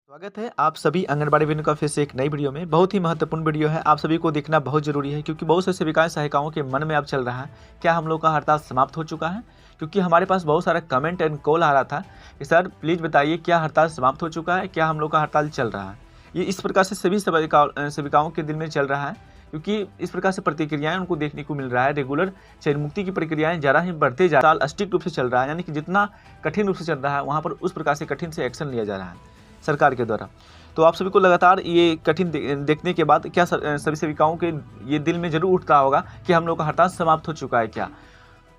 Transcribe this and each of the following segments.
स्वागत है आप सभी आंगनबाड़ी बहनों का फिर से एक नई वीडियो में। बहुत ही महत्वपूर्ण वीडियो है, आप सभी को देखना बहुत ज़रूरी है क्योंकि बहुत से सेविकाएं सहायिकाओं के मन में अब चल रहा है क्या हम लोग का हड़ताल समाप्त हो चुका है। क्योंकि हमारे पास बहुत सारा कमेंट एंड कॉल आ रहा था कि सर प्लीज़ बताइए क्या हड़ताल समाप्त हो चुका है, क्या हम लोग का हड़ताल चल रहा है। ये इस प्रकार से सभी सेविकाओं के दिल में चल रहा है क्योंकि इस प्रकार से प्रतिक्रियाएं उनको देखने को मिल रहा है। रेगुलर चयन मुक्ति की प्रक्रियाएं ज़रा ही बढ़ते जा रहा है, स्ट्रिक्ट रूप से चल रहा है, यानी कि जितना कठिन रूप से चल रहा है वहाँ पर उस प्रकार से कठिन से एक्शन लिया जा रहा है सरकार के द्वारा। तो आप सभी को लगातार ये कठिन देखने के बाद क्या सभी सेविकाओं के ये दिल में जरूर उठता होगा कि हम लोग का हड़ताल समाप्त हो चुका है क्या।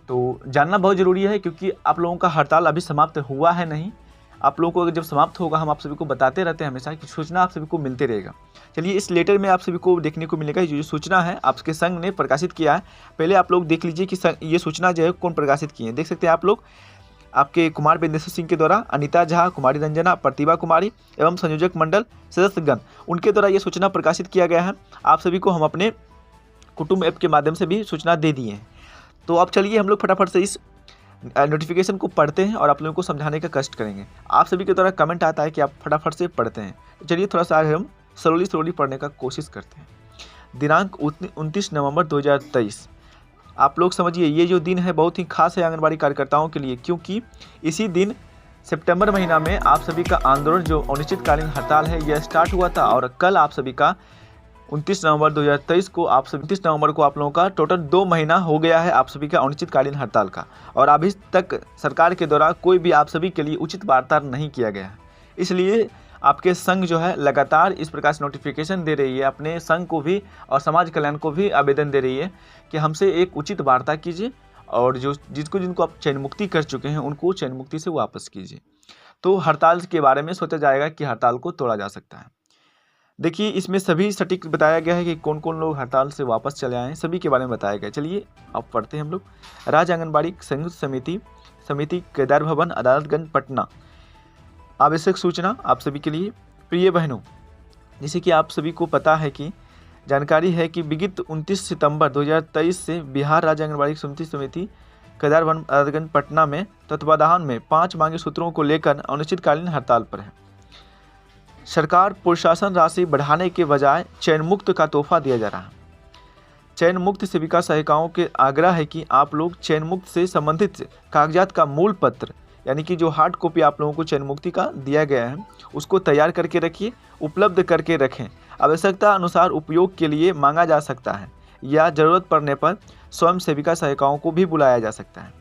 तो जानना बहुत ज़रूरी है क्योंकि आप लोगों का हड़ताल अभी समाप्त हुआ है नहीं। आप लोगों को जब समाप्त होगा हम आप सभी को बताते रहते हैं हमेशा कि सूचना आप सभी को मिलते रहेगा। चलिए इस लेटर में आप सभी को देखने को मिलेगा जो सूचना है आपके संघ ने प्रकाशित किया है। पहले आप लोग देख लीजिए कि ये सूचना जो है कौन प्रकाशित की है। देख सकते हैं आप लोग, आपके कुमार बिंदेश्वर सिंह के द्वारा अनीता झा, कुमारी रंजना, प्रतिभा कुमारी एवं संयोजक मंडल सदस्यगण उनके द्वारा ये सूचना प्रकाशित किया गया है। आप सभी को हम अपने कुटुंब ऐप के माध्यम से भी सूचना दे दिए हैं। तो अब चलिए हम लोग फटाफट से इस नोटिफिकेशन को पढ़ते हैं और आप लोगों को समझाने का कष्ट करेंगे। आप सभी के द्वारा कमेंट आता है कि आप फटाफट से पढ़ते हैं, चलिए थोड़ा सा हम स्लोली पढ़ने का कोशिश करते हैं। दिनांक 29 नवंबर 2023। आप लोग समझिए ये जो दिन है बहुत ही खास है आंगनबाड़ी कार्यकर्ताओं के लिए, क्योंकि इसी दिन सितंबर महीना में आप सभी का आंदोलन जो अनिश्चितकालीन हड़ताल है यह स्टार्ट हुआ था। और कल आप सभी का 29 नवंबर 2023 को 29 नवंबर को आप लोगों का टोटल 2 महीना हो गया है आप सभी का अनिश्चितकालीन हड़ताल का। और अभी तक सरकार के द्वारा कोई भी आप सभी के लिए उचित वार्ता नहीं किया गया है। इसलिए आपके संघ जो है लगातार इस प्रकार से नोटिफिकेशन दे रही है, अपने संघ को भी और समाज कल्याण को भी आवेदन दे रही है कि हमसे एक उचित वार्ता कीजिए और जिनको आप चयन मुक्ति कर चुके हैं उनको चयन मुक्ति से वापस कीजिए। तो हड़ताल के बारे में सोचा जाएगा कि हड़ताल को तोड़ा जा सकता है। देखिए इसमें सभी सटीक बताया गया है कि कौन कौन लोग हड़ताल से वापस चले आए हैं, सभी के बारे में बताया गया। चलिए अब पढ़ते हैं हम लोग। राज्य आंगनबाड़ी संयुक्त समिति केदार भवन अदालतगंज पटना। आवश्यक सूचना आप सभी के लिए। प्रिय बहनों, जैसे कि आप सभी को पता है कि जानकारी है कि विगत 29 सितंबर 2023 से बिहार राज्य आंगनबाड़ी समिति केदार भवन अदालतगंज पटना में तत्वाधान में 5 मांगी सूत्रों को लेकर अनिश्चितकालीन हड़ताल पर है। सरकार प्रोत्साहन राशि बढ़ाने के बजाय चयन मुक्त का तोहफा दिया जा रहा है। चयन मुक्त सेविका सहायिकाओं के आग्रह है कि आप लोग चयन मुक्त से संबंधित कागजात का मूल पत्र यानी कि जो हार्ड कॉपी आप लोगों को चयन मुक्ति का दिया गया है उसको तैयार करके रखिए, उपलब्ध करके रखें। आवश्यकता अनुसार उपयोग के लिए मांगा जा सकता है या ज़रूरत पड़ने पर स्वयं सेविका सहायिकाओं को भी बुलाया जा सकता है।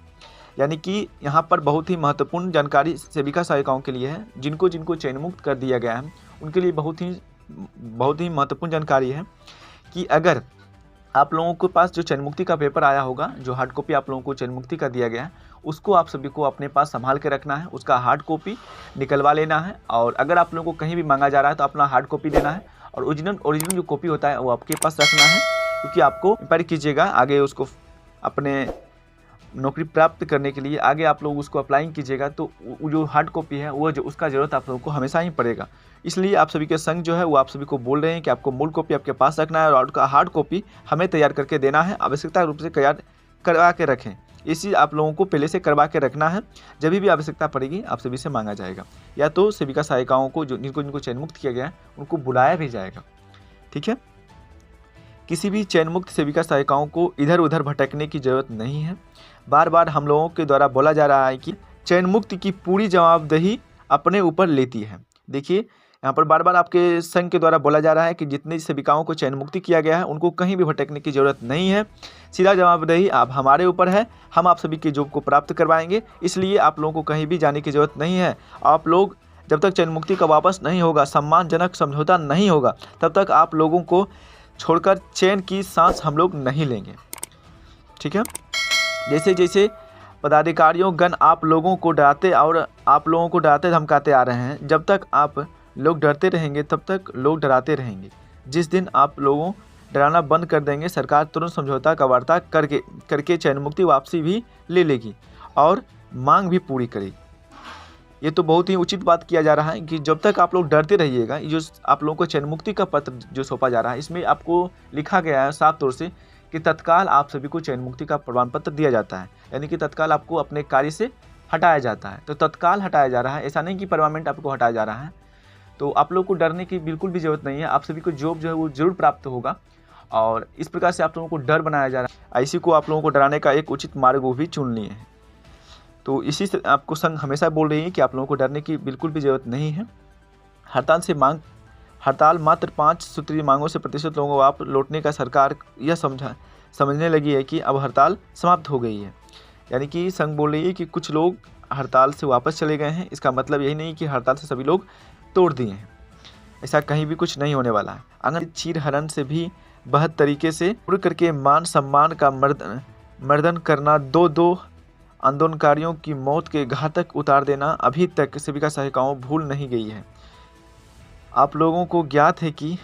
यानी कि यहाँ पर बहुत ही महत्वपूर्ण जानकारी सेविका सहायिकाओं के लिए है। जिनको चयन मुक्त कर दिया गया है उनके लिए बहुत ही महत्वपूर्ण जानकारी है कि अगर आप लोगों के पास जो चयन मुक्ति का पेपर आया होगा, जो हार्ड कॉपी आप लोगों को चयन मुक्ति का दिया गया है, उसको आप सभी को अपने पास संभाल के रखना है। उसका हार्ड कॉपी निकलवा लेना है और अगर आप लोगों को कहीं भी मांगा जा रहा है तो अपना हार्ड कॉपी देना है और ओरिजिनल जो कॉपी होता है वो आपके पास रखना है, क्योंकि आपको इंक्वायरी कीजिएगा आगे उसको अपने नौकरी प्राप्त करने के लिए आगे आप लोग उसको अप्लाई कीजिएगा तो जो हार्ड कॉपी है वो जो उसका ज़रूरत आप लोगों को हमेशा ही पड़ेगा। इसलिए आप सभी के संघ जो है वो आप सभी को बोल रहे हैं कि आपको मूल कॉपी आपके पास रखना है और उसका हार्ड कॉपी हमें तैयार करके देना है। आवश्यकता रूप से तैयार करवा के रखें, इसी आप लोगों को पहले से करवा के रखना है। जब भी आवश्यकता पड़ेगी आप सभी से मांगा जाएगा या तो सेविका सहायिकाओं को जिनको चयन मुक्त किया गया है उनको बुलाया भी जाएगा। ठीक है, किसी भी चयन मुक्त सेविका सहायिकाओं को इधर उधर भटकने की ज़रूरत नहीं है। बार बार हम लोगों के द्वारा बोला जा रहा है कि चयन मुक्त की पूरी जवाबदेही अपने ऊपर लेती है। देखिए यहाँ पर बार बार आपके संघ के द्वारा बोला जा रहा है कि जितनी सेविकाओं को चयन मुक्ति किया गया है उनको कहीं भी भटकने की ज़रूरत नहीं है। सीधा जवाबदेही आप हमारे ऊपर है, हम आप सभी के जॉब को प्राप्त करवाएंगे। इसलिए आप लोगों को कहीं भी जाने की ज़रूरत नहीं है। आप लोग जब तक चयन मुक्ति का वापस नहीं होगा, सम्मानजनक समझौता नहीं होगा, तब तक आप लोगों को छोड़कर चैन की सांस हम लोग नहीं लेंगे। ठीक है, जैसे जैसे पदाधिकारियों गण आप लोगों को डराते धमकाते आ रहे हैं, जब तक आप लोग डरते रहेंगे तब तक लोग डराते रहेंगे। जिस दिन आप लोगों डराना बंद कर देंगे सरकार तुरंत समझौता का वार्ता करके चयन मुक्ति वापसी भी ले लेगी और मांग भी पूरी करेगी। ये तो बहुत ही उचित बात किया जा रहा है कि जब तक आप लोग डरते रहिएगा, जो आप लोगों को चयन मुक्ति का पत्र जो सौंपा जा रहा है इसमें आपको लिखा गया है साफ तौर से कि तत्काल आप सभी को चयन मुक्ति का प्रमाण पत्र दिया जाता है, यानी कि तत्काल आपको अपने कार्य से हटाया जाता है। तो तत्काल हटाया जा रहा है, ऐसा नहीं कि परमानेंट आपको हटाया जा रहा है। तो आप लोगों को डरने की बिल्कुल भी ज़रूरत नहीं है। आप सभी को जॉब जो है वो ज़रूर प्राप्त होगा और इस प्रकार से आप लोगों को डर बनाया जा रहा है। ऐसी को आप लोगों को डराने का एक उचित मार्ग वो भी चुन लिए हैं। तो इसी से आपको संघ हमेशा बोल रही है कि आप लोगों को डरने की बिल्कुल भी ज़रूरत नहीं है। हड़ताल मात्र 5 सूत्रीय मांगों से प्रतिशत लोगों को आप लौटने का सरकार यह समझने लगी है कि अब हड़ताल समाप्त हो गई है। यानी कि संघ बोल रही है कि कुछ लोग हड़ताल से वापस चले गए हैं। इसका मतलब यही नहीं कि हड़ताल से सभी लोग तोड़ दिए हैं, ऐसा कहीं भी कुछ नहीं होने वाला है। अगर चीर हरण से भी बेहद तरीके से पूर्ण करके मान सम्मान का मर्दन करना, दो आंदोलनकारियों की मौत के घातक उतार देना अभी तक सेविका सहायिकाओं भूल नहीं गई है। आप लोगों को ज्ञात है कि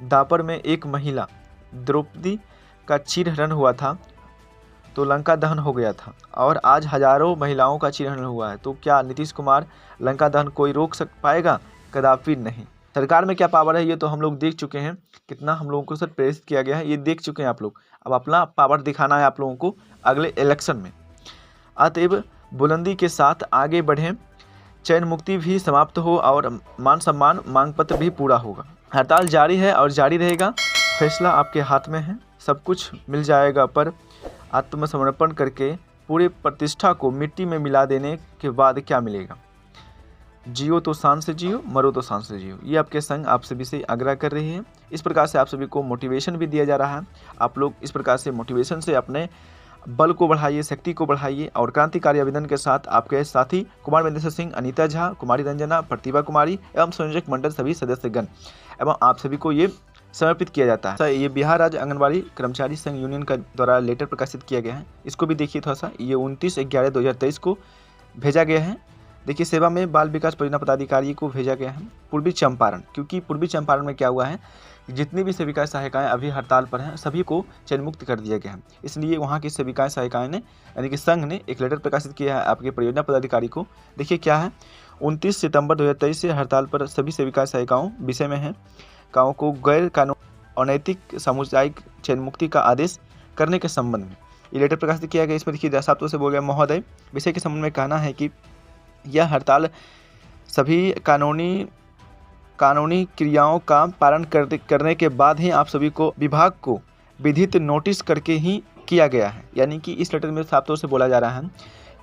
दापर में एक महिला द्रौपदी का चीरहरण हुआ था तो लंका दहन हो गया था और आज हजारों महिलाओं का चीरहरण हुआ है। तो क्या नीतीश कुमार लंका दहन कोई रोक पाएगा? कदापि नहीं। सरकार में क्या पावर है ये तो हम लोग देख चुके हैं, कितना हम लोगों को सर प्रेरित किया गया है ये देख चुके हैं आप लोग। अब अपना पावर दिखाना है आप लोगों को अगले इलेक्शन में। अतएव बुलंदी के साथ आगे बढ़ें, चयन मुक्ति भी समाप्त हो और मान सम्मान मांग पत्र भी पूरा होगा। हड़ताल जारी है और जारी रहेगा, फैसला आपके हाथ में है। सब कुछ मिल जाएगा पर आत्मसमर्पण करके पूरे प्रतिष्ठा को मिट्टी में मिला देने के बाद क्या मिलेगा? जियो तो शान से जियो, मरो तो शान से जियो, ये आपके संग आप सभी से आग्रह कर रही है। इस प्रकार से आप सभी को मोटिवेशन भी दिया जा रहा है। आप लोग इस प्रकार से मोटिवेशन से अपने बल को बढ़ाइए, शक्ति को बढ़ाइए और क्रांतिकारी आवेदन के साथ आपके साथी कुमार महेंद्र सिंह, अनीता झा, कुमारी रंजना, प्रतिभा कुमारी एवं संयोजक मंडल सभी सदस्यगण एवं आप सभी को ये समर्पित किया जाता है। ये बिहार राज्य आंगनबाड़ी कर्मचारी संघ यूनियन का द्वारा लेटर प्रकाशित किया गया है। इसको भी देखिए थोड़ा सा, ये 29/11/2023 को भेजा गया है। देखिए, सेवा में बाल विकास परियोजना पदाधिकारी को भेजा गया है पूर्वी चंपारण, क्योंकि पूर्वी चंपारण में क्या हुआ है, जितनी भी सेविकाएं सहायिकाएं अभी हड़ताल पर हैं सभी को चयन मुक्त कर दिया गया है। इसलिए वहाँ की सेविकाएं सहायिकाएं ने यानी कि संघ ने एक लेटर प्रकाशित किया है आपके परियोजना पदाधिकारी को। देखिए क्या है, 29 सितंबर 2023 से हड़ताल पर सभी सेविकाएं सहायिकाओं विषय में है काओं को गैर कानूनी अनैतिक सामुदायिक चयन मुक्ति का आदेश करने के संबंध में ये लेटर प्रकाशित किया गया। इसमें देखिए शब्दों से बोल गया, महोदय विषय के संबंध में कहना है कि यह हड़ताल सभी कानूनी क्रियाओं का पालन करने के बाद ही आप सभी को विभाग को विधित नोटिस करके ही किया गया है। यानी कि इस लेटर में साफ तौर से बोला जा रहा है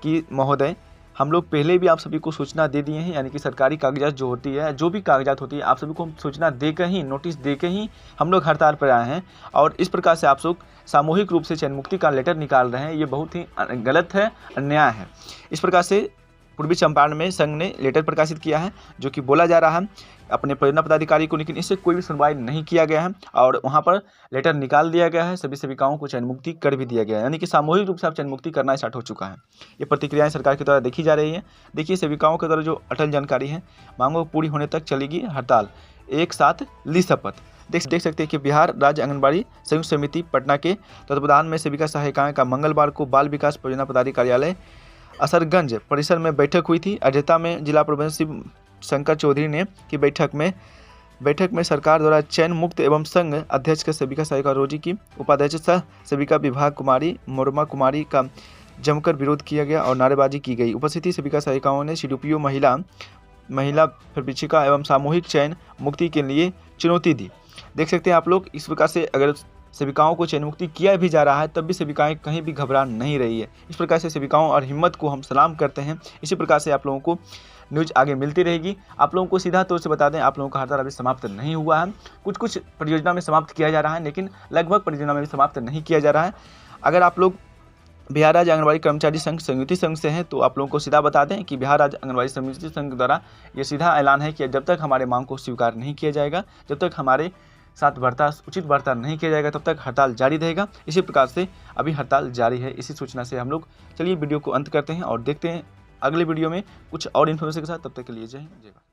कि महोदय हम लोग पहले भी आप सभी को सूचना दे दिए हैं। यानी कि सरकारी कागजात जो होती है, जो भी कागजात होती है, आप सभी को हम सूचना देकर ही, नोटिस देकर ही हम लोग हड़ताल पर आए हैं और इस प्रकार से आप लोग सामूहिक रूप से चयन मुक्ति का लेटर निकाल रहे हैं। ये बहुत ही गलत है, अन्याय है। इस प्रकार से पूर्वी चंपारण में संघ ने लेटर प्रकाशित किया है जो कि बोला जा रहा है अपने परियोजना पदाधिकारी को, लेकिन इससे कोई भी सुनवाई नहीं किया गया है और वहां पर लेटर निकाल दिया गया है। सभी सेविकाओं को चयन मुक्ति कर भी दिया गया है, यानी कि सामूहिक रूप से अब चयन मुक्ति करना स्टार्ट हो चुका है। ये प्रतिक्रियाएं सरकार के द्वारा देखी जा रही है। देखिए, सेविकाओं के द्वारा जो अटल जानकारी है, मांगों पूरी होने तक चलेगी हड़ताल, एक साथ ली शपथ। देख सकते हैं कि बिहार राज्य आंगनबाड़ी संयुक्त समिति पटना के तत्वावधान में सेविका सहायिकाएं का मंगलवार को बाल विकास परियोजना पदाधिकारी कार्यालय असरगंज परिसर में बैठक हुई थी। अध्यक्षता में जिला प्रबंधक शिव शंकर चौधरी ने की बैठक में सरकार द्वारा चयन मुक्त एवं संघ अध्यक्ष के सेविका सहायिका रोजी की उपाध्यक्ष सह सेविका विभाग कुमारी मोरमा कुमारी का जमकर विरोध किया गया और नारेबाजी की गई। उपस्थित सेविका सहायिकाओं ने सीडीपीओ महिला प्रशिक्षिका एवं सामूहिक चयन मुक्ति के लिए चुनौती दी। देख सकते हैं आप लोग, इस प्रकार से अगर सेविकाओं को चयन मुक्ति किया भी जा रहा है तब भी सेविकाएं कहीं भी घबरा नहीं रही है। इस प्रकार से सेविकाओं और हिम्मत को हम सलाम करते हैं। इसी प्रकार से आप लोगों को न्यूज़ आगे मिलती रहेगी। आप लोगों को सीधा तौर से बता दें, आप लोगों का हड़ताल अभी समाप्त नहीं हुआ है। कुछ परियोजना में समाप्त किया जा रहा है, लेकिन लगभग परियोजना में भी समाप्त नहीं किया जा रहा है। अगर आप लोग बिहार राज्य आंगनबाड़ी कर्मचारी संघ संयुति संघ से हैं तो आप लोगों को सीधा बता दें कि बिहार राज्य आंगनबाड़ी संयुति संघ द्वारा ये सीधा ऐलान है कि जब तक हमारे मांग को स्वीकार नहीं किया जाएगा, जब तक हमारे साथ उचित बर्ताव नहीं किया जाएगा, तब तक हड़ताल जारी रहेगा। इसी प्रकार से अभी हड़ताल जारी है। इसी सूचना से हम लोग चलिए वीडियो को अंत करते हैं और देखते हैं अगले वीडियो में कुछ और इन्फॉर्मेशन के साथ। तब तक के लिए जय हिंद, जय भारत।